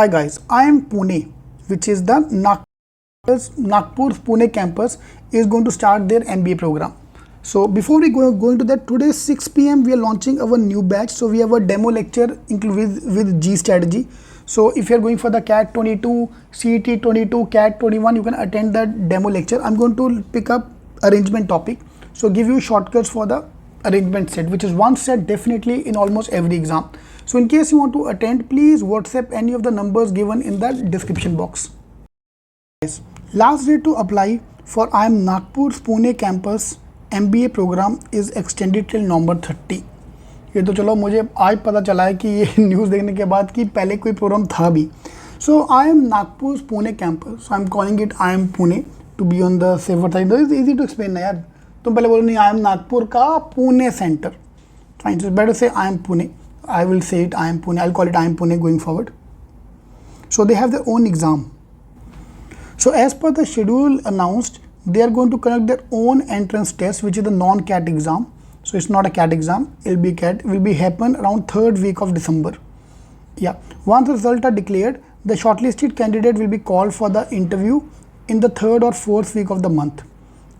Hi guys, I am Pune, which is the Nagpur Pune campus is going to start their MBA program. So before we go into that, today 6 p.m. we are launching our new batch. So we have a demo lecture with G strategy. So if you are going for the CAT 22, CET 22, CAT 21, you can attend the demo lecture. I'm going to pick up arrangement topic. So give you shortcuts for the arrangement set, which is one set definitely in almost every exam. So in case you want to attend, please WhatsApp any of the numbers given in the description box. Last day to apply for IIM Nagpur Pune campus MBA program is extended till November 30. ये तो चलो मुझे आज पता चला है कि ये न्यूज़ देखने के बाद कि पहले कोई प्रोग्राम था भी. So IIM Nagpur Pune campus. So I'm calling it IIM Pune to be on the safer side. It's easy to explain ना यार. तुम पहले बोलो नहीं IIM नागपुर का Pune centre. Fine. So it's better say IIM Pune. I will say it IIM Pune. I'll call it IIM Pune going forward. So they have their own exam. So as per the schedule announced, they are going to conduct their own entrance test, which is the non-CAT exam. So it's not a CAT exam. It'll be CAT. It will be happen around 3rd week of December. Yeah. Once the results are declared, the shortlisted candidate will be called for the interview in the 3rd or 4th week of the month,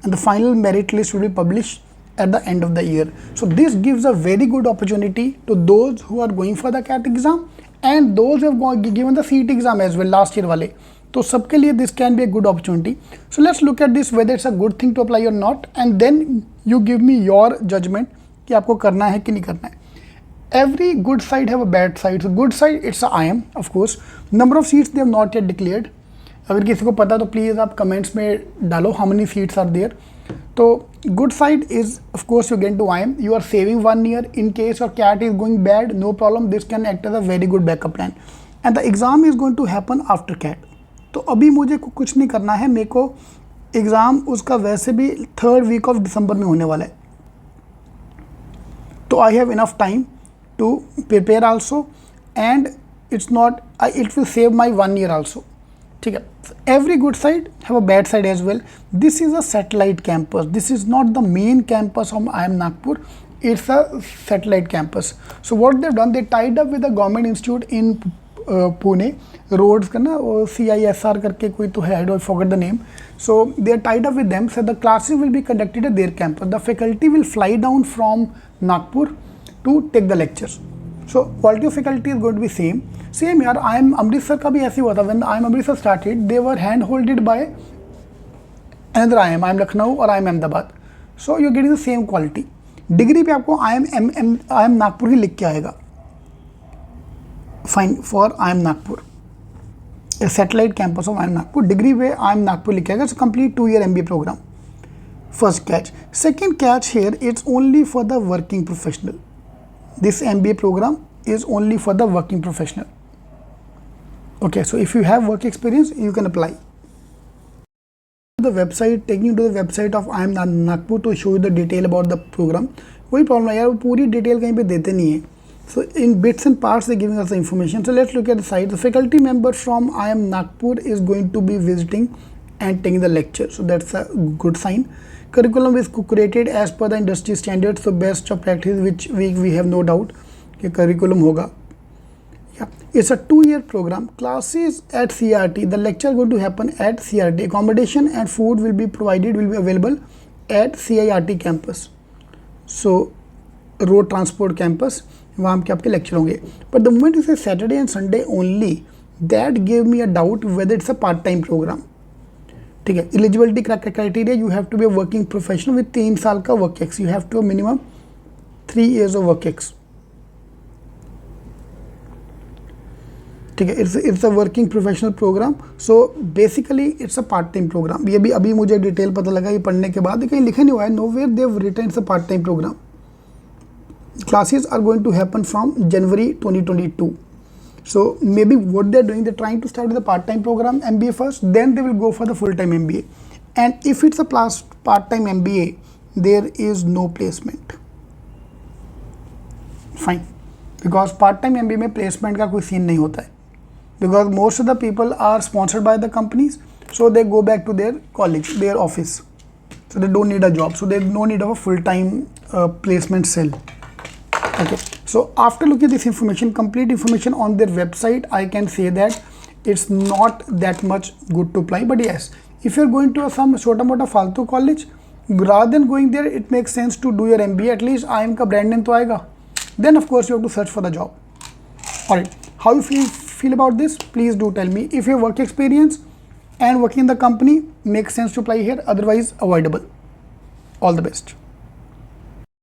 and the final merit list will be published at the end of the year. So this gives a very good opportunity to those who are going for the CAT exam and those who have given the CET exam as well last year वाले. तो सबके लिए this can be a good opportunity. So let's look at this whether it's a good thing to apply or not, and then you give me your judgment कि आपको करना है कि नहीं करना है. Every good side have a bad side. So good side it's a IIM of course. Number of seats they have not yet declared. अगर किसी को पता तो प्लीज़ आप कमेंट्स में डालो how many seats are there. तो good side is of course you get to IIM. You are saving 1 year in case your CAT is going bad. No problem. This can act as a very good backup plan. And the exam is going to happen after CAT. तो अभी मुझे कुछ नहीं करना है. मेरे को exam उसका वैसे भी 3rd week of December में होने वाला है. तो I have enough time to prepare also, and it's not it will save my 1 year also. ठीक है. Every good side have a bad side as well. This is a satellite campus. This is not the main campus of IIM Nagpur. It's a satellite campus. So what they've done, they tied up with a government institute in Pune. Roads का ना CISR करके कोई तो है, I don't forget the name. So they are tied up with them. So the classes will be conducted at their campus. The faculty will fly down from Nagpur to take the lectures. So quality of faculty is going to be same. Same यार, IIM Amritsar का भी ऐसे हुआ था. When IIM Amritsar started, they were hand-holded by another IIM Lucknow और IIM Ahmedabad. So you're getting the same quality. Degree पे आपको IIM Nagpur ही लिख के आएगा. Fine for IIM Nagpur, a satellite campus of IIM Nagpur. Degree पे IIM Nagpur लिख के आएगा. It's a complete 2-year MBA program. First catch. Second catch here, it's only for the working professional. This MBA program is only for the working professional. Okay, so if you have work experience, you can apply. The website, taking you to the website of IIM Nagpur to show you the detail about the program. कोई problem है यार, वो पूरी detail कहीं पे देते नहीं है. So in bits and parts they're giving us the information. So let's look at the site. The faculty member from IIM Nagpur is going to be visiting and taking the lecture. So that's a good sign. Curriculum is curated as per the industry standards. So best of practice, which we have no doubt कि curriculum होगा. Yeah, it's a 2-year program. Classes at CRT. The lecture going to happen at CRT. Accommodation and food will be provided, will be available at CIRT campus. So road transport campus. वहाँ पे आपके lecture होंगे. But the moment you say Saturday and Sunday only, that gave me a doubt whether it's a part-time program. ठीक है. Eligibility criteria, you have to be a working professional with 3 साल का work ex. You have to have minimum 3 years of work ex. ठीक है. It's a working professional program. So basically it's a part-time program. ये भी अभी मुझे detail पता लगा ये पढ़ने के बाद. कहीं लिखा नहीं हुआ है. Nowhere they've written it's a part-time program. Classes are going to happen from January 2022. So maybe what they're doing, they're trying to start with the part-time program MBA first, then they will go for the full-time MBA. And if it's a part-time MBA, there is no placement. Fine, because part-time MBA में placement का कोई scene नहीं होता है. Because most of the people are sponsored by the companies, so they go back to their college, their office. So they don't need a job. So there's no need of a full-time placement cell. Okay, so after looking at this information, complete information on their website, I can say that it's not that much good to apply. But yes, if you're going to some छोटा मोटा फालतू college, rather than going there, it makes sense to do your MBA. At least IIM का brand name तो आएगा. Then of course you have to search for the job. Alright, how you feel about this? Please do tell me. If your work experience and working in the company makes sense to apply here, otherwise avoidable. All the best.